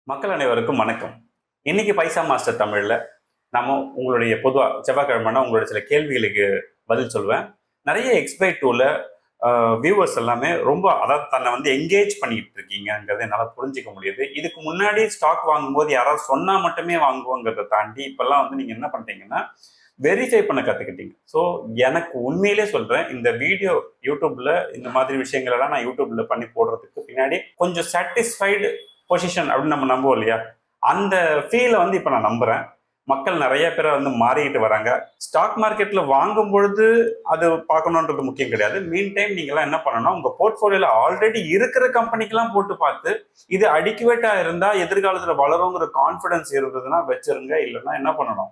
மக்கள் அனைவருக்கும் வணக்கம். இன்னைக்கு பைசா மாஸ்டர் தமிழ்ல நம்ம உங்களுடைய பொதுவா செவ்வாய்க்கிழமைனா உங்களுடைய சில கேள்விகளுக்கு பதில் சொல்லுவேன். நிறைய எக்ஸ்பை டூல வியூவர்ஸ் எல்லாமே ரொம்ப அதாவது தன்னை எங்கேஜ் பண்ணிட்டு இருக்கீங்கிறத என்னால் புரிஞ்சிக்க முடியுது. இதுக்கு முன்னாடி ஸ்டாக் வாங்கும்போது யாராவது சொன்னா மட்டுமே வாங்குவோங்கிறத தாண்டி இப்பெல்லாம் நீங்க என்ன பண்றீங்கன்னா வெரிஃபை பண்ண கத்துக்கிட்டீங்க. ஸோ எனக்கு உண்மையிலே சொல்றேன், இந்த வீடியோ யூடியூப்ல இந்த மாதிரி விஷயங்கள் எல்லாம் நான் யூடியூப்ல பண்ணி போடுறதுக்கு பின்னாடி கொஞ்சம் சாட்டிஸ்ஃபைடு பொசிஷன் அப்படின்னு நம்ம நம்புவோம் இல்லையா, அந்த ஃபீலை இப்போ நான் நம்புறேன். மக்கள் நிறைய பேரை மாறிக்கிட்டு வராங்க. ஸ்டாக் மார்க்கெட்ல வாங்கும் பொழுது அது பார்க்கணுன்றது முக்கியம் கிடையாது. மீன் டைம் நீங்களாம் என்ன பண்ணணும், உங்க போர்ட்ஃபோலியோல ஆல்ரெடி இருக்கிற கம்பெனிக்கெல்லாம் போட்டு பார்த்து இது அடிக்குவேட்டா இருந்தா எதிர்காலத்துல வளருங்கிற கான்ஃபிடன்ஸ் இருந்ததுன்னா வச்சிருங்க. இல்லைன்னா என்ன பண்ணணும்,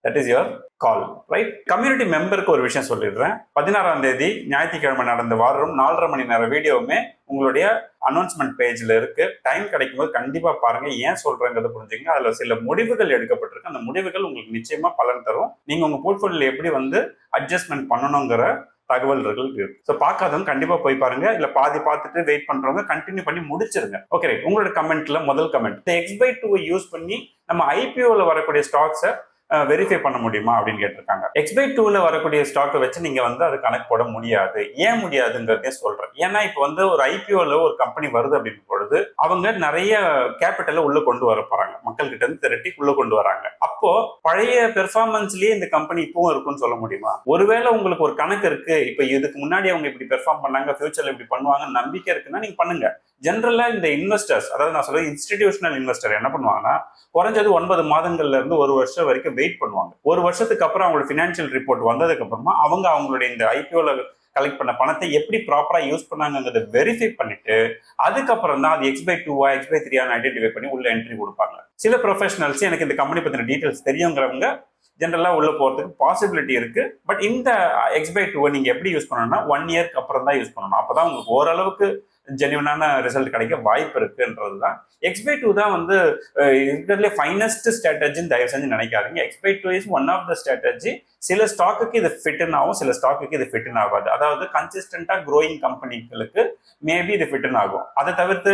that is your call, right? Community மெம்பருக்கு ஒரு விஷயம் சொல்லிடுறேன். 16ஆம் தேதி ஞாயிற்றுக்கிழமை நடந்த வாரம் 4.5 மணி நேர வீடியோவுமே உங்களுடைய அனௌன்ஸ்மெண்ட் பேஜ்ல இருக்கு. டைம் கிடைக்கும் போது கண்டிப்பா பாருங்க. ஏன் சொல்றேங்கிறத புரிஞ்சுங்க. அதுல சில முடிவுகள் எடுக்கப்பட்டிருக்கு. அந்த முடிவுகள் உங்களுக்கு நிச்சயமா பலன் தரும். நீங்க உங்க போர்ட்ஃபோலியோல எப்படி அட்ஜஸ்ட்மெண்ட் பண்ணணுங்கிற தகவல்கள் இருக்கு. ஸோ பார்க்காதவங்க கண்டிப்பா போய் பாருங்க. இல்ல பாதி பார்த்துட்டு வெயிட் பண்றவங்க கண்டினியூ பண்ணி முடிச்சிருங்க. Okay right. உங்களோட கமெண்ட்ல முதல் கமெண்ட், இந்த எக்ஸ்பை 2 யூஸ் பண்ணி நம்ம ஐபிஓல வரக்கூடிய ஸ்டாக்ஸை வெரிஃபை பண்ண முடியுமா அப்படின்னு கேட்டிருக்காங்க. எக்ஸ்பை 2ல வரக்கூடிய ஸ்டாக்கை வச்சு நீங்க அது கணக்கு போட முடியாது. ஏன் முடியாதுங்கிறதே சொல்றேன். ஏன்னா இப்போ ஒரு ஐபிஓல ஒரு கம்பெனி வருது அப்படின்னு பொழுது அவங்க நிறைய கேபிட்டலை உள்ள கொண்டு வர போறாங்க. மக்கள் கிட்ட இருந்து திரட்டி உள்ள கொண்டு வராங்க. அப்போ பழைய பெர்ஃபார்மன்ஸ்லயே இந்த கம்பெனி இப்பவும் இருக்கும்னு சொல்ல முடியுமா? ஒருவேளை உங்களுக்கு ஒரு கணக்கு இருக்கு, இப்ப இதுக்கு முன்னாடி அவங்க இப்படி பெர்ஃபார்ம் பண்ணாங்க, ஃபியூச்சர்ல இப்படி பண்ணுவாங்கன்னு நம்பிக்கை இருக்குன்னா நீங்க பண்ணுங்க. ஜென்ரலா இந்த இன்வெஸ்டர்ஸ், அதாவது நான் சொல்றது இன்ஸ்டிடியூஷனல் இன்வெஸ்டர் என்ன பண்ணுவாங்கன்னா, குறைஞ்சது 9 மாதங்கள்ல இருந்து 1 வருஷம் வரைக்கும் வெயிட் பண்ணுவாங்க. 1 வருஷத்துக்கு அப்புறம் அவங்களோட ஃபினான்ஷியல் ரிப்போர்ட் வந்ததுக்கு அப்புறமா அவங்களுடைய இந்த ஐபிஓல கலெக்ட் பண்ண பணத்தை எப்படி ப்ராப்பரா யூஸ் பண்ணாங்கிறத வெரிஃபை பண்ணிட்டு அதுக்கப்புறம் தான் அது எக்ஸ்பை 2 எக்ஸ்பை 3 ஐடென்டிஃபை பண்ணி உள்ள என்ட்ரி கொடுப்பாங்க. சில ப்ரொஃபஷனல்ஸ் எனக்கு இந்த கம்பெனி பத்தின டீடைல்ஸ் தெரியுங்கிறவங்க ஜென்ரலா உள்ள போறதுக்கு பாசிபிலிட்டி இருக்கு. பட் இந்த எக்ஸ்பை 2 நீங்க எப்படி யூஸ் பண்ணணும்னா 1 இயர்க்கு அப்புறம் தான் யூஸ் பண்ணணும். அப்பதான் உங்களுக்கு ஓரளவுக்கு ஜென்யூனான ரிசல்ட் கிடைக்க வாய்ப்பு இருக்குன்றது தான். எக்ஸ்பை 2 தான் இருக்கிறதுல ஃபைனஸ்ட் ஸ்ட்ராட்டஜின்னு தயவு செஞ்சு நினைக்காதீங்க. X by 2 is one of the strategy. சில ஸ்டாக்குக்கு இது ஃபிட்டன் ஆகும், சில ஸ்டாக்குக்கு இது ஃபிட்டன் ஆகாது. அதாவது கன்சிஸ்டண்டா க்ரோயிங் கம்பெனிகளுக்கு மேபி இது ஃபிட்டன் ஆகும். அதை தவிர்த்து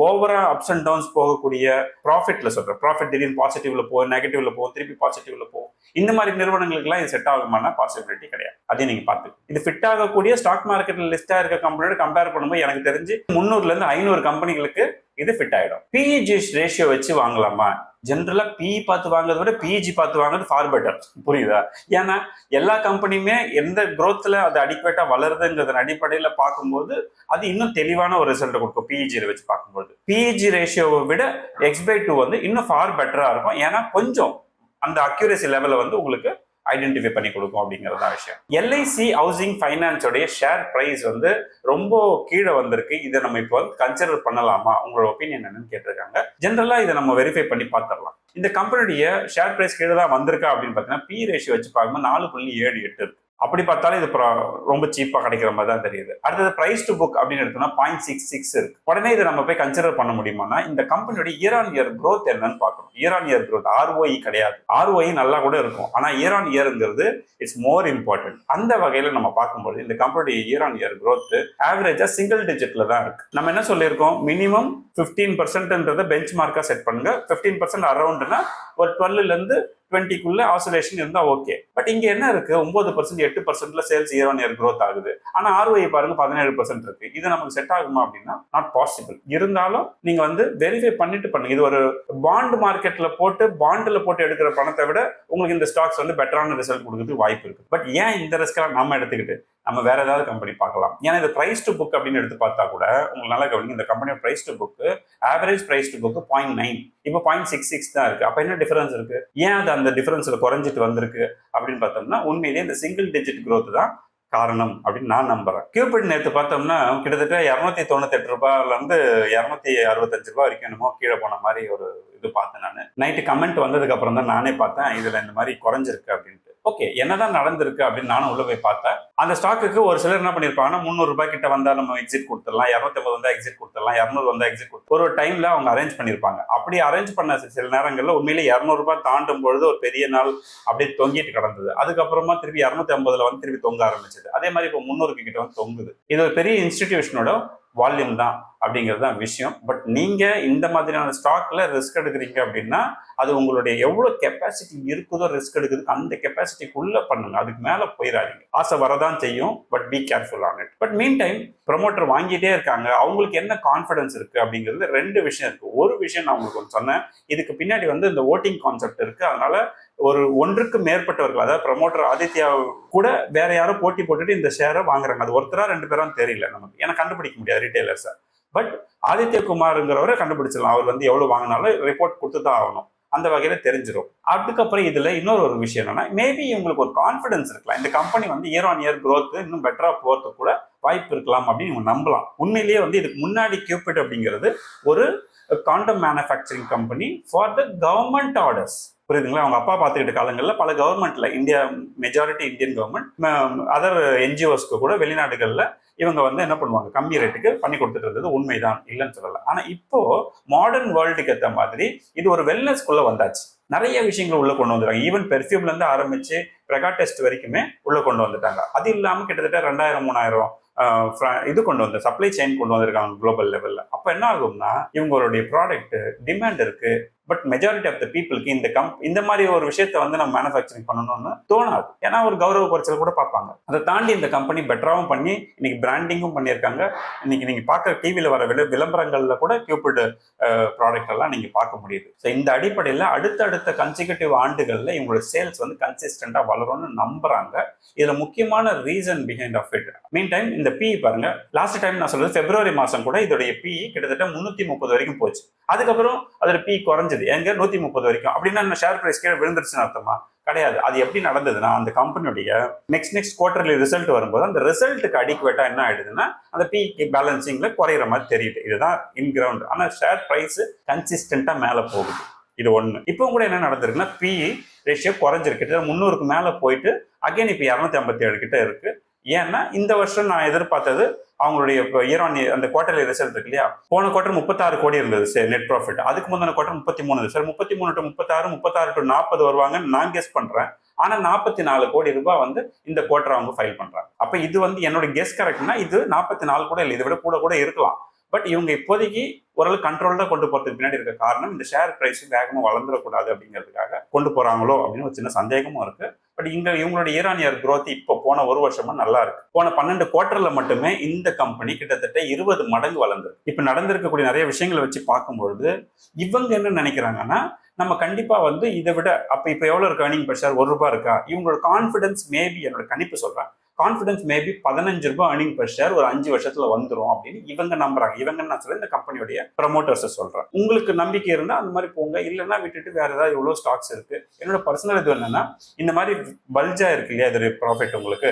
ஓவரா அப்ஸ் அண்ட் டவுன்ஸ் போகக்கூடிய ப்ராஃபிட்ல சொல்றேன், ப்ராஃபிட் திடீர்னு பாசிட்டிவ்ல போகும், நெகட்டிவ்ல போகும், திருப்பி பாசிட்டிவ்ல போகும், இந்த மாதிரி நிறுவனங்களுக்குலாம் இது செட் ஆகுமான பாசிபிலிட்டி கிடையாது. அதையும் நீங்க பார்த்து இது ஃபிட் ஆகக்கூடிய ஸ்டாக் மார்க்கெட்ல லிஸ்டா இருக்க கம்பெனியோட கம்பேர் பண்ணும்போது எனக்கு தெரிஞ்சு 300ல இருந்து 500 கம்பெனிகளுக்கு இது ஃபிட் ஆயிடும். பிஇஜி ரேஷியோ வச்சு வாங்கலாமா? ஜென்ரலா பிஇ பார்த்து வாங்குறத விட பிஇஜி பார்த்து வாங்குறது ஃபார் பெட்டர். புரியுதா? ஏன்னா எல்லா கம்பெனியுமே எந்த குரோத்ல அது அடிக்குவேட்டா வளருதுங்கிறத அடிப்படையில பார்க்கும்போது அது இன்னும் தெளிவான ஒரு ரிசல்ட் கொடுக்கும். பிஇஜி வச்சு பார்க்கும்போது பிஇஜி ரேஷியோவை விட எக்ஸ்பை 2 இன்னும் ஃபார் பெட்டரா இருக்கும். ஏன்னா கொஞ்சம் அந்த அக்யூரசி லெவலை உங்களுக்கு ஐடென்டிஃபை பண்ணி கொடுக்கும் அப்படிங்கிறதா விஷயம். எல்ஐசி ஹவுசிங் ஃபைனான்ஸோடைய ஷேர் பிரைஸ் ரொம்ப கீழே வந்திருக்கு. இதை நம்ம இப்போ கன்சிடர் பண்ணலாமா? உங்களோட ஒப்பீனியன் என்னன்னு கேட்டிருக்காங்க. ஜென்ரலா இதை நம்ம வெரிஃபை பண்ணி பார்த்துடலாம். இந்த கம்பெனியுடைய ஷேர் பிரைஸ் கீழே தான் வந்திருக்கா அப்படின்னு பார்த்தீங்கன்னா பி ரேஷியோ வச்சு பார்க்கும்போது 4.78 இருக்கு. அப்படி பார்த்தாலும் இது ரொம்ப சீப்பா கிடைக்கிற மாதிரி தான் தெரியுது. அடுத்தது பிரைஸ் டு புக் அப்படின்னு எடுத்தோம்னா 0.66 இருக்கு. உடனே இதை நம்ம போய் கன்சிடர் பண்ண முடியுமானா இந்த கம்பெனியோட இயர் ஆன் இயர் growth என்னன்னு பார்க்கணும். Year on year growth, ROE கிடையாது. ROE நல்லா கூட இருக்கும், ஆனா இயர் ஆன் இயர்ங்கிறது இட்ஸ் மோர் இம்பார்ட்டன்ட். அந்த வகையில நம்ம பார்க்கும்போது இந்த கம்பெனியோட இயர் ஆன் இயர் growth ஆவரேஜா சிங்கிள் டிஜிட்ல தான் இருக்கு. நம்ம என்ன சொல்லியிருக்கோம், மினிமம் 15% பெஞ்ச் மார்க்கா செட் பண்ணுங்க. 15% அரௌண்ட்னா ஒரு 12ல இருந்து 20க்குள்ள ஆசோலேஷன் இருந்தா ஓகே. பட் இங்க என்ன இருக்கு, 9% 8%ல sales year on year growth ஆகுது. ஆனா ROI பாருங்க 17% இருக்கு. இது நமக்கு செட் ஆகுமா அப்படின்னா நாட் பாசிபிள். இருந்தாலும் நீங்க வெரிஃபை பண்ணிட்டு பண்ணுங்க. இது ஒரு பாண்ட் மார்க்கெட்ல போட்டு பாண்ட்ல போட்டு எடுக்கிற பணத்தை விட உங்களுக்கு இந்த ஸ்டாக்ஸ் பெட்டரான ரிசல்ட் கொடுக்கறதுக்கு வாய்ப்பு இருக்கு. பட் ஏன் இந்த ரிஸ்க் நம்ம எடுத்துக்கிட்டு நம்ம வேற ஏதாவது கம்பெனி பார்க்கலாம். ஏன்னா இது பிரைஸ் டு புக் அப்படின்னு எடுத்து பார்த்தா கூட உங்களுக்கு நல்லா கவனிங்க, இந்த கம்பெனியோட price to book average price to book 0.9, இப்போ 0.66 தான் இருக்கு. அப்ப என்ன டிஃபரன்ஸ் இருக்கு? ஏன் அது அந்த டிஃபரன்ஸ்ல குறைஞ்சிட்டு வந்திருக்கு அப்படின்னு பார்த்தோம்னா உண்மையிலேயே இந்த சிங்கிள் டிஜிட் growth தான் காரணம் அப்படின்னு நான் நம்புறேன். கியூபிட் நேற்று பார்த்தோம்னா கிட்டத்தட்ட 298 ரூபாயில இருந்து 265 ரூபாய் வரைக்கும் என்னமோ கீழே போன மாதிரி ஒரு இது பார்த்தேன். நான் நைட்டு கமெண்ட் வந்ததுக்கு அப்புறம் தான் நானே பார்த்தேன் இதுல இந்த மாதிரி குறைஞ்சிருக்கு அப்படின்ட்டு. ஓகே, என்னதான் நடந்திருக்கு அப்படின்னு நானும் உள்ள போய் பார்த்தேன். அந்த ஸ்டாக்குக்கு ஒரு சிலர் என்ன பண்ணிருப்பாங்கன்னா 300 ரூபாய் கிட்ட வந்தா நம்ம எக்ஸிட் கொடுத்துடலாம், 250 வந்தா எக்ஸிட் கொடுத்துடலாம், 200 வந்தா எக்ஸிட் கொடுத்துடலாம். ஒரு டைம்ல அவங்க அரேஞ்ச் பண்ணியிருப்பாங்க. அப்படி அரேஞ்ச் பண்ண சில நேரங்கள்ல உண்மையிலே 200 ரூபாய் தாண்டும் பொழுது ஒரு பெரிய நாள் அப்படியே தொங்கிட்டு கிடந்தது. அதுக்கப்புறமா திருப்பி 250 வந்து திருப்பி தொங்க ஆரம்பிச்சது. அதே மாதிரி இப்போ 300 கிட்ட வந்து தொங்குது. இது ஒரு பெரிய இன்ஸ்டிடியூஷனோட வால்யூம் தான் அப்படிங்கிறது தான் விஷயம். பட் நீங்க இந்த மாதிரியான ஸ்டாக்ல ரிஸ்க் எடுக்கிறீங்க அப்படின்னா அது உங்களுடைய எவ்வளவு கெப்பாசிட்டி இருக்குதோ ரிஸ்க் எடுக்கிறதுக்கு அந்த கெப்பாசிட்டிக்குள்ள பண்ணுங்க. அதுக்கு மேல போயிடாதீங்க. ஆசை வரதான் செய்யும், but be careful on it. But mean time promoter வாங்கிட்டே இருக்காங்க, அவங்களுக்கு என்ன கான்ஃபிடன்ஸ் இருக்கு அப்படிங்கிறது 2 விஷயம் இருக்கு. ஒரு விஷயம் நான் உங்களுக்கு சொன்னேன், இதுக்கு பின்னாடி வந்து இந்த ஓட்டிங் கான்செப்ட் இருக்கு. அதனால ஒரு ஒன்றுக்கு மேற்பட்டவர்கள், அதாவது ப்ரமோட்டர் ஆதித்யா கூட வேற யாரும் போட்டி போட்டுட்டு இந்த ஷேரை வாங்குறாங்க. அது ஒருத்தரா 2 பேரும் தெரியல நமக்கு, ஏன்னா கண்டுபிடிக்க முடியாது ரீட்டைலர்ஸை. பட் ஆதித்ய குமார்ங்கிறவரை கண்டுபிடிச்சிடலாம். அவர் வந்து எவ்வளவு வாங்கினாலும் ரிப்போர்ட் கொடுத்து தான் ஆகணும். அந்த வகையில தெரிஞ்சிடும். அதுக்கப்புறம் இதுல இன்னொரு ஒரு விஷயம் என்னன்னா, மேபி உங்களுக்கு ஒரு கான்ஃபிடன்ஸ் இருக்கலாம், இந்த கம்பெனி வந்து இயர் ஆன் இயர் growth இன்னும் பெட்டரா போறதுக்கு கூட வாய்ப்பு இருக்கலாம் அப்படின்னு நீங்க நம்பலாம். உண்மையிலேயே வந்து இதுக்கு முன்னாடி கியூபிட் அப்படிங்கிறது ஒரு condom manufacturing company for the government orders. புரியுதுங்களா? அவங்க அப்பா பார்த்துக்கிட்ட காலங்களில் பல கவர்மெண்ட்ல, India majority Indian government, other என்ஜிஓஸ்க்கு கூட வெளிநாடுகளில் இவங்க வந்து என்ன பண்ணுவாங்க, கம்மி ரேட்டுக்கு பண்ணி கொடுத்துட்டு இருந்தது உண்மைதான், இல்லைன்னு சொல்லலை. ஆனா இப்போ மாடர்ன் வேர்ல்டுக்கு ஏற்ற மாதிரி இது ஒரு வெல்னஸ்குள்ள வந்தாச்சு. நிறைய விஷயங்கள் உள்ள கொண்டு வந்துருக்காங்க. ஈவன் பெர்ஃப்யூம்ல இருந்து ஆரம்பிச்சு ப்ரெகா டெஸ்ட் வரைக்குமே உள்ள கொண்டு வந்துட்டாங்க. அது இல்லாம கிட்டத்தட்ட 2000-3000 இது கொண்டு வந்து சப்ளை செயின் கொண்டு வந்திருக்காங்க குளோபல் லெவல்ல. அப்ப என்ன ஆகும்னா இவங்களுடைய ப்ராடக்ட் டிமாண்ட் இருக்கு, பட் மெஜாரிட்டி ஆஃப் த பீப்புளுக்கு இந்த மாதிரி ஒரு விஷயத்த வந்து நம்ம மேனுஃபேக்சரிங் பண்ணணும்னு தோணாது. ஏன்னா ஒரு கௌரவ குறைச்சல் கூட பார்ப்பாங்க. அதை தாண்டி இந்த கம்பெனி பெட்டராகவும் பண்ணி இன்னைக்கு பிராண்டிங்கும் பண்ணியிருக்காங்க. இன்னைக்கு நீங்க பார்க்குற டிவியில் வர விளம்பரங்கள்ல கூட கியூபிட் ப்ராடக்ட் எல்லாம் நீங்க பார்க்க முடியுது. ஸோ இந்த அடிப்படையில் அடுத்தடுத்த கன்சிகூட்டிவ் ஆண்டுகளில் இவங்களோட சேல்ஸ் வந்து கன்சிஸ்டண்டா வளரும்னு நம்புறாங்க. இதுல முக்கியமான reason behind of it, mean time இந்த PE பாருங்க. லாஸ்ட் டைம் நான் சொல்றது பிப்ரவரி மாசம் கூட இதோடைய PE கிட்டத்தட்ட 330 வரைக்கும் போச்சு. அதுக்கப்புறம் அதோட PE குறைஞ்சது எங்க 130 வரைக்கும். அப்படின்னா ஷேர் பிரைஸ் கீழே விழுந்துருச்சுன்னு அர்த்தமா? கிடையாது. அது எப்படி நடந்ததுன்னா, அந்த கம்பெனியுடைய நெக்ஸ்ட் குவார்டர்லி ரிசல்ட் வரும்போது அந்த ரிசல்ட்டுக்கு அடிக்குவேட்டா என்ன ஆயிடுதுன்னா அந்த PE பேலன்சிங்ல குறையிற மாதிரி தெரியுது. இதுதான் இன் கிரவுண்ட். ஆனா ஷேர் பிரைஸ் கன்சிஸ்டன்டா மேல போகுது. இது ஒண்ணு. இப்போ கூட என்ன நடந்திருக்குன்னா PE ரேஷியோ குறைஞ்சிருக்கு, 300க்கு மேல போயிட்டு அகைன் இப்போ 257 கிட்ட இருக்கு. ஏன்னா இந்த வருஷம் நான் எதிர்பார்த்தது அவங்களுடைய இயர் ஆன் இயர் அந்த குவார்டர்லி ரிசல்ட் இருக்கு இல்லையா, போன குவார்டர் 36 கோடி இருந்தது நெட் ப்ராஃபிட். அதுக்கு முந்தின குவார்டர் 33. சார் 33 to 36, 36 to 40 வருவாங்கன்னு நான் கெஸ் பண்றேன். ஆனா 44 கோடி ரூபாய் வந்து இந்த குவார்டர் அவங்க ஃபைல் பண்றாங்க. அப்ப இது வந்து என்னோட கெஸ் கரெக்ட்னா இது 44 கூட இல்லை, இதை விட கூட இருக்கலாம். பட் இவங்க இப்போதைக்கு ஓரளவு கண்ட்ரோல் தான் கொண்டு போறதுக்கு பின்னாடி இருக்க காரணம் இந்த ஷேர் பிரைஸ் வேகமாக வளர்ந்துடக்கூடாது அப்படிங்கிறதுக்காக கொண்டு போறாங்களோ அப்படின்னு ஒரு சின்ன சந்தேகமும் இருக்கு. பட் இவங்களோட இயர் ஆன் இயர் growth இப்போ போன ஒரு வருஷமா நல்லா இருக்கு. போன 12 குவார்டர்ல மட்டுமே இந்த கம்பெனி கிட்டத்தட்ட 20 மடங்கு வளர்ந்துருக்கு. இப்ப நடந்திருக்கக்கூடிய நிறைய விஷயங்களை வச்சு பார்க்கும்பொழுது இவங்க என்ன நினைக்கிறாங்கன்னா, நம்ம கண்டிப்பா வந்து இதை விட அப்ப இப்ப எவ்வளவு இருக்கு earning per share, 1 ரூபாய் இருக்கா? இவங்களோட கான்பிடன்ஸ் மேபி, என்னோட கணிப்பு சொல்றேன், கான்ஃபிடன்ஸ் மேபி 15 ரூபாய் earning per share ஒரு 5 வருஷத்துல வந்துரும் அப்படின்னு இவங்க நம்புறாங்க. இவங்க நான் சொல்ல இந்த கம்பெனியோட ப்ரமோட்டர்ஸ் சொல்றேன். உங்களுக்கு நம்பிக்கை இருந்தா அந்த மாதிரி போங்க, இல்லைன்னா விட்டுட்டு வேற ஏதாவது எவ்வளவு ஸ்டாக்ஸ் இருக்கு. என்னோட பர்சனல் இது என்னன்னா, இந்த மாதிரி பல்ஜா இருக்கு இல்லையா இது ப்ராஃபிட் உங்களுக்கு,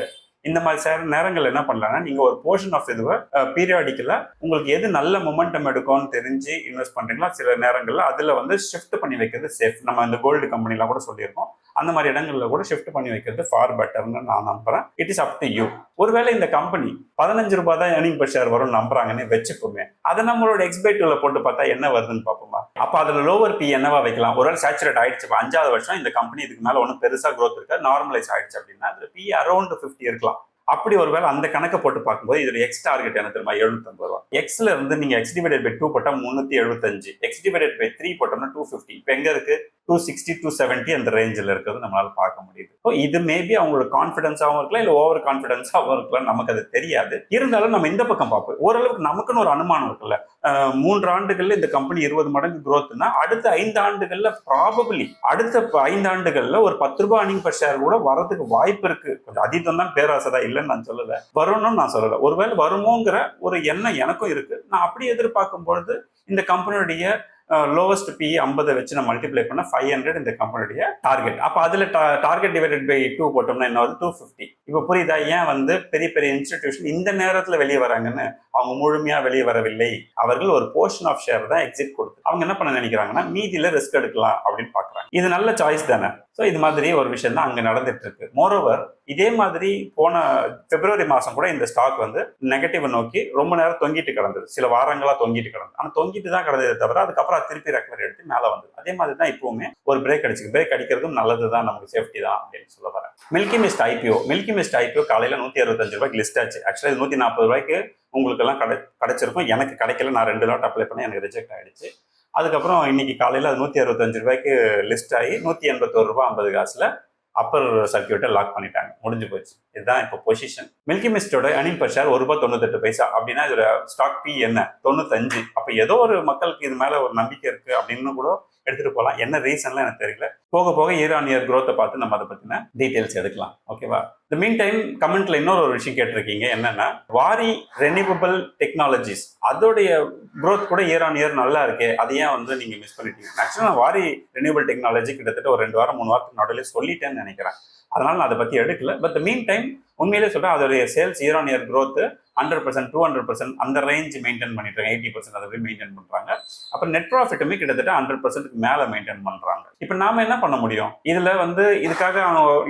இந்த மாதிரி நேரங்கள் என்ன பண்ணலாம்னா நீங்க ஒரு போர்ஷன் ஆஃப் இதுவை பீரியாடிக்கலா உங்களுக்கு எது நல்ல மொமெண்டம் எடுக்கும்னு தெரிஞ்சு இன்வெஸ்ட் பண்றீங்களா, சில நேரங்கள்ல அதுல வந்து ஷிஃப்ட் பண்ணி வைக்கிறது சேஃப். நம்ம இந்த கோல்டு கம்பெனிலாம் கூட சொல்லியிருக்கோம், அந்த மாதிரி இடங்கள்ல கூட ஷிஃப்ட் பண்ணி வைக்கிறது ஃபார் பெட்டர்னு நான் நம்புறேன். It is up to you. ஒருவேளை இந்த கம்பெனி 15 ரூபாய் தான் earning per share வரும் நம்புறாங்கன்னு வச்சுப்போமே, அதை நம்மளோட எக்ஸ்பெக்டிவ்ல போட்டு பார்த்தா என்ன வருதுன்னு பார்ப்போமா? அப்ப அதுல லோவர் PE என்னவா வைக்கலாம்? ஒருவேளை சேச்சுரேட் ஆயிடுச்சு, 5வது வருஷம் இந்த கம்பெனி இதுக்கு மேல ஒன்றும் பெருசா growth இருக்கா, நார்மலைஸ் ஆயிடுச்சு அப்படின்னா அதுல PE அரௌண்ட் 50 இருக்கலாம். அப்படி ஒருவேளை அந்த கணக்கை போட்டு பார்க்கும்போது இதோட எக்ஸ் டார்கெட் என்ன தெரியுமா? 750 ரூபாய். எக்ஸ்ல இருந்து நீங்க எக்ஸ் டிவைடட் பை 2 போட்டா 375, எக்ஸ் டிவைடட் பை 3 போட்டோம்னா 250. இப்போ எங்க இருக்கு? 260, 270 அந்த ரேஞ்சில் இருக்கிறது நம்மளால பார்க்க முடியுது. ஸோ இது மேபி அவங்களோட கான்ஃபிடன்ஸாகவும் இருக்கலாம், இல்லை ஓவர் கான்ஃபிடன்ஸாகவும் இருக்கலாம், நமக்கு அது தெரியாது. இருந்தாலும் நம்ம இந்த பக்கம் பார்ப்போம். ஓரளவுக்கு நமக்குன்னு ஒரு அனுமானம் இருக்குல்ல, 3 ஆண்டுகள்ல இந்த கம்பெனி 20 மடங்கு growthனா அடுத்த 5 ஆண்டுகள்ல ப்ராபபிளி அடுத்த 5 ஆண்டுகள்ல ஒரு 10 ரூபாய் earning per share கூட வரதுக்கு வாய்ப்பு இருக்கு. கொஞ்சம் அதீதம் தான், பேராசை இல்லைன்னு நான் சொல்லல, வரணும்னு நான் சொல்லல. ஒருவேளை வருமோங்கிற ஒரு எண்ணம் எனக்கும் இருக்கு. நான் அப்படி எதிர்பார்க்கும் பொழுது இந்த கம்பெனியுடைய லோவஸ்ட் பி 50 வச்சு நம்ம மல்டிப்ளை பண்ண 500 இந்த கம்பெனியுடைய டார்கெட். அப்போ அதில் டார்கெட் டிவைடட் பை 2 போட்டோம்னா என்ன வருது 250. இப்போ புரியுதா ஏன் வந்து பெரிய பெரிய இன்ஸ்டிடியூஷன் இந்த நேரத்தில் வெளியே வராங்கன்னு? அவங்க முழுமையாக வெளியே வரவில்லை. அவர்கள் ஒரு போர்ஷன் ஆஃப் ஷேர் தான் எக்ஸிட் கொடுத்து அவங்க என்ன பண்ண நினைக்கிறாங்கன்னா மீதியில் ரிஸ்க் எடுக்கலாம் அப்படின்னு பார்க்குறாங்க. இது நல்ல சாய்ஸ் தானே. ஸோ இது மாதிரி ஒரு விஷயம் தான் அங்கே நடந்துட்டு இருக்கு. மோரோவர் இதே மாதிரி போன பிப்ரவரி மாதம் கூட இந்த ஸ்டாக் வந்து நெகட்டிவ் நோக்கி ரொம்ப நேரம் தொங்கிட்டு கிடந்தது. சில வாரங்களா தொங்கிட்டு கிடந்தது. ஆனால் தொங்கிட்டு தான் கிடந்ததே தவிர அதுக்கப்புறம் திருப்பி ரெக்கவர் எடுத்து மேலே வந்தது. அதே மாதிரி தான் இப்பவுமே ஒரு பிரேக் அடிச்சு. பிரேக் அடிக்கிறதும் நல்லது தான், நமக்கு சேஃப்டி தான் அப்படின்னு சொல்ல வரேன். மில்கி மிஸ்ட் ஐபிஓ காலையில் 165 ரூபாய்க்கு லிஸ்ட் ஆச்சு. ஆக்சுவலாக இது 140 ரூபாய்க்கு உங்களுக்கு எல்லாம் கிடைச்சிருக்கும். எனக்கு கிடைக்கல. நான் 2 லாட் அப்ளை பண்ணி எனக்கு ரிஜெக்ட் ஆயிடுச்சு. அதுக்கப்புறம் இன்னைக்கு காலையில் அது 165 ரூபாய்க்கு லிஸ்ட் ஆகி 181 ரூபாய் 50 காசுல அப்பர் சர்க்கியூட்டை லாக் பண்ணிட்டாங்க. முடிஞ்சு போச்சு. இதுதான் இப்போ பொசிஷன். மில்கி மிஸ்டோட earning per share ₹1.98 அப்படின்னா இதோட ஸ்டாக் பி என்ன 95. அப்போ ஏதோ ஒரு மக்களுக்கு இது மேல ஒரு நம்பிக்கை இருக்கு அப்படின்னு கூட எடுத்துட்டு போகலாம். என்ன ரீசன்லாம் எனக்கு தெரியல. போக போக இயர் ஆன் இயர் growth பார்த்து நம்ம அதை பத்தின டீடைல்ஸ் எடுக்கலாம். ஓகேவா? இந்த மீன் டைம் கமெண்ட்ல இன்னொரு விஷயம் கேட்டிருக்கீங்க. என்னன்னா வாரி ரெனியூவபிள் டெக்னாலஜிஸ் அதோடைய growth கூட இயர் ஆன் இயர் நல்லா இருக்கு. அதை ஏன் வந்து நீங்க மிஸ் பண்ணிட்டீங்க? ஆக்சுவலா நான் வாரி ரெனியூவபிள் டெக்னாலஜி கிட்டத்தட்ட ஒரு 2 வாரம் 3 வாரத்துக்கு நடுவில் சொல்லிட்டேன்னு நினைக்கிறேன். அதனால நான் அதை பத்தி எடுக்கல. பட் மீன் டைம் உண்மையிலே சொல்றேன், அதோடைய sales year on year growth 100% 200% அந்த ரேஞ்ச் மெயின்டைன் பண்ணிட்டு 80% அதை மெயின்டைன் பண்றாங்க. அப்புறம் நெட் ப்ராஃபிட்டுமே கிட்டத்தட்ட 100%க்கு மேல மெயின்டைன் பண்றாங்க. இப்போ நாம என்ன பண்ண முடியும்? இதுல வந்து இதுக்காக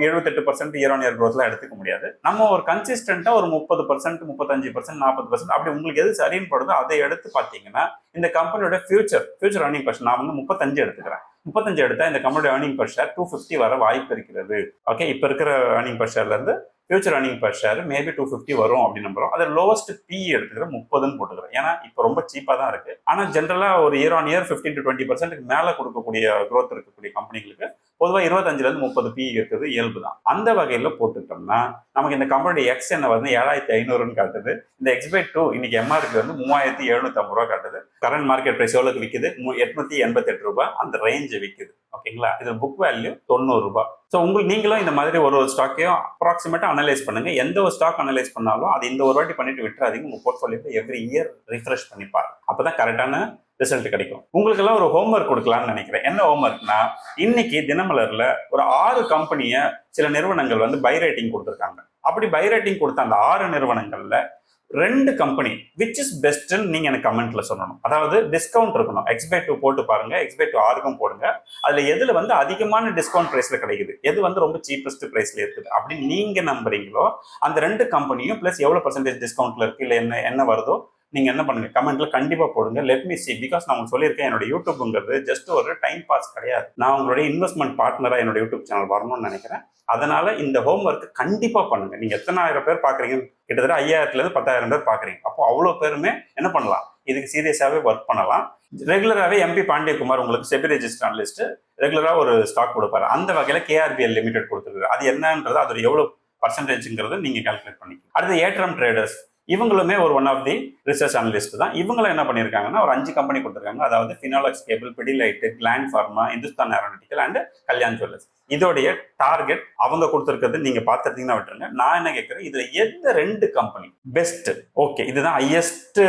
78% இயர் ஆன் இயர் growthலாம் எடுத்துக்க முடியாது. நம்ம ஒரு கன்சிஸ்டன்டா ஒரு 30%, 35%, 40% அப்படி உங்களுக்கு எது சரின்னு படுதோ அதை எடுத்து பார்த்தீங்கன்னா இந்த கம்பெனியோட ஃபியூச்சர் earning per share நான் வந்து 35 எடுத்துக்கிறேன். 35 எடுத்தா இந்த கம்பெனியோட earning per share 250 வர வாய்ப்பு இருக்கிறது. ஓகே, இப்போ இருக்கிற earning per shareல இருந்து future earning per share maybe 250 வரும் அப்படின்னு நம்புறோம். அது லோவஸ்ட் பி எடுத்துக்கிறேன் 30ன்னு போட்டுக்கிறேன். ஏன்னா இப்போ ரொம்ப சீப்பாக தான் இருக்கு. ஆனால் ஜென்ரலா ஒரு இயர் ஆன் இயர் 15 to 20% மேலே கொடுக்கக்கூடிய growth இருக்கக்கூடிய கம்பெனிகளுக்கு பொதுவாக 25லேருந்து 30 பி இருக்குது, இயல்பு தான். அந்த வகையில் போட்டுட்டோம்னா நமக்கு இந்த கம்பெனியோட எக்ஸ் என்ன வந்து 7500ன்னு காட்டுது. இந்த எக்ஸ்பைட் 2 இன்னைக்கு எம்ஆர்க்கு வந்து 3750 ரூபா காட்டுது. கரண்ட் மார்க்கெட் பிரைஸ் எவ்வளோக்கு விற்குது? 888 ரூபாய் அந்த ரேஞ்ச் விற்குது. ஓகேங்களா? இது புக் வேல்யூ 90 ரூபாய். ஸோ நீங்களும் இந்த மாதிரி ஒரு ஸ்டாக்கையும் அப்ராக்சிமேட்டா அனலைஸ் பண்ணுங்க. எந்த ஒரு ஸ்டாக் அனலைஸ் பண்ணாலும் அது இந்த ஒரு வாட்டி பண்ணிட்டு விட்டுறாதீங்க. உங்க போர்ட்ஃபோலியோ எவ்ரி இயர் ரிஃப்ரெஷ் பண்ணி பாருங்க. அப்பதான் கரெக்டான ரிசல்ட் கிடைக்கும். உங்களுக்கு எல்லாம் ஒரு ஹோம்ஒர்க் கொடுக்கலாம்னு நினைக்கிறேன். என்ன ஹோம்ஒர்க்னா, இன்னைக்கு தினமலர்ல ஒரு 6 கம்பெனியை சில நிறுவனங்கள் வந்து பை ரேட்டிங் கொடுத்துருக்காங்க. அப்படி பை ரேட்டிங் கொடுத்த அந்த 6 நிறுவனங்கள்ல 2 கம்பெனி விச் இஸ் பெஸ்ட்ன்னு நீங்க எனக்கு கமெண்ட்ல சொல்லணும். அதாவது டிஸ்கவுண்ட் இருக்கணும். எக்ஸ்பைட் 2 போட்டு பாருங்க, எக்ஸ்பைட் 2 6க்கும் போடுங்க. அதுல எதுல வந்து அதிகமான டிஸ்கவுண்ட் பிரைஸ்ல கிடைக்குது, எது வந்து ரொம்ப சீப்பஸ்ட் பிரைஸ்ல இருக்குது அப்படின்னு நீங்க நம்புறீங்களோ அந்த 2 கம்பெனியும் பிளஸ் எவ்வளவு பர்சன்டேஜ் டிஸ்கவுண்ட்ல இருக்கு இல்ல என்ன வருதோ நீங்க என்ன பண்ணுங்க, கமெண்ட்ல கண்டிப்பா போடுங்க. Let me see. பிகாஸ் நான் உங்களுக்கு சொல்லியிருக்கேன், என்னோட யூடியூப்ங்கிறது ஜஸ்ட் ஒரு டைம் பாஸ் கிடையாது. நான் உங்களுடைய இன்வெஸ்ட்மெண்ட் பார்ட்னரா என்னோட யூடியூப் சேனல் வரணும்னு நினைக்கிறேன். அதனால இந்த ஹோம்ஒர்க் கண்டிப்பா பண்ணுங்க. நீங்க எத்தனை ஆயிரம் பேர் பாக்குறீங்க? கிட்டத்தட்ட 5000லேருந்து 10,000 பேர் பாக்குறீங்க. அப்போ அவ்வளோ பேருமே என்ன பண்ணலாம், இதுக்கு சீரியஸாவே ஒர்க் பண்ணலாம். ரெகுலராகவே எம்பி பாண்டியகுமார் உங்களுக்கு செபி ரெஜிஸ்டர் அனலிஸ்ட் ரெகுலரா ஒரு ஸ்டாக் கொடுப்பாரு. அந்த வகையில KRBL லிமிடெட் கொடுத்துருக்காரு. அது என்னன்றது அது எவ்வளவு பர்சன்டேஜ்ங்கிறத நீங்க கால்குலேட் பண்ணிக்கலாம். அடுத்து ஏட்ரம் ட்ரேடர்ஸ், இவங்களுமே ஒரு one of the research analyst தான். இவங்களும் என்ன பண்ணியிருக்காங்கன்னா ஒரு 5 கம்பெனி கொடுத்துருக்காங்க. அதாவது Finolex cable, Pidilite, Gland pharma, Hindustan aeronautical and Kalyan jewellers. இதோடைய டார்கெட் அவங்க கொடுத்துருக்கிறது நீங்க பார்த்துட்டீங்கன்னா விட்டுருங்க. நான் என்ன கேட்குறேன், இதுல எந்த 2 கம்பெனி பெஸ்ட், ஓகே இதுதான் ஹையஸ்ட்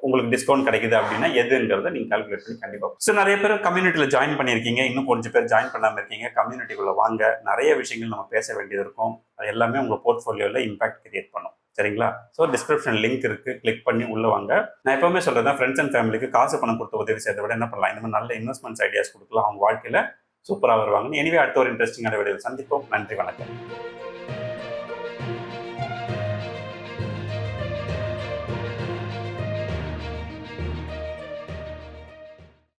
உங்களுக்கு டிஸ்கவுண்ட் கிடைக்குது அப்படின்னா எதுங்கிறத நீங்க கால்குலேட் பண்ணி கண்டிப்பா. ஸோ நிறைய பேர் கம்யூனிட்டியில ஜாயின் பண்ணியிருக்கீங்க, இன்னும் கொஞ்சம் பேர் ஜாயின் பண்ணாம இருக்கீங்க. கம்யூனிட்டிக்குள்ள வாங்க, நிறைய விஷயங்கள் நம்ம பேச வேண்டியது இருக்கும். அது எல்லாமே உங்க போர்ட்ஃபோலியோல இம்பாக்ட் கிரியேட் பண்ணும். சரிங்களா? ஸோ டிஸ்கிரிப்ஷன் லிங்க் இருக்கு, கிளிக் பண்ணி உள்ள வாங்க. நான் எப்பவுமே சொல்றேன், ஃப்ரெண்ட்ஸ் அண்ட் ஃபேமிலிக்கு காசு பணம் கொடுத்து உதவி செய்யறதை விட என்ன பண்ணலாம், இந்த மாதிரி நல்ல இன்வெஸ்ட்மெண்ட்ஸ் ஐடியாஸ் கொடுக்கலாம். அவங்க வாழ்க்கையில சூப்பராக வருவாங்க. எனிவே அடுத்த ஒரு இன்ட்ரெஸ்டிங்கான வீடியோவில் சந்திப்போம். நன்றி, வணக்கம்.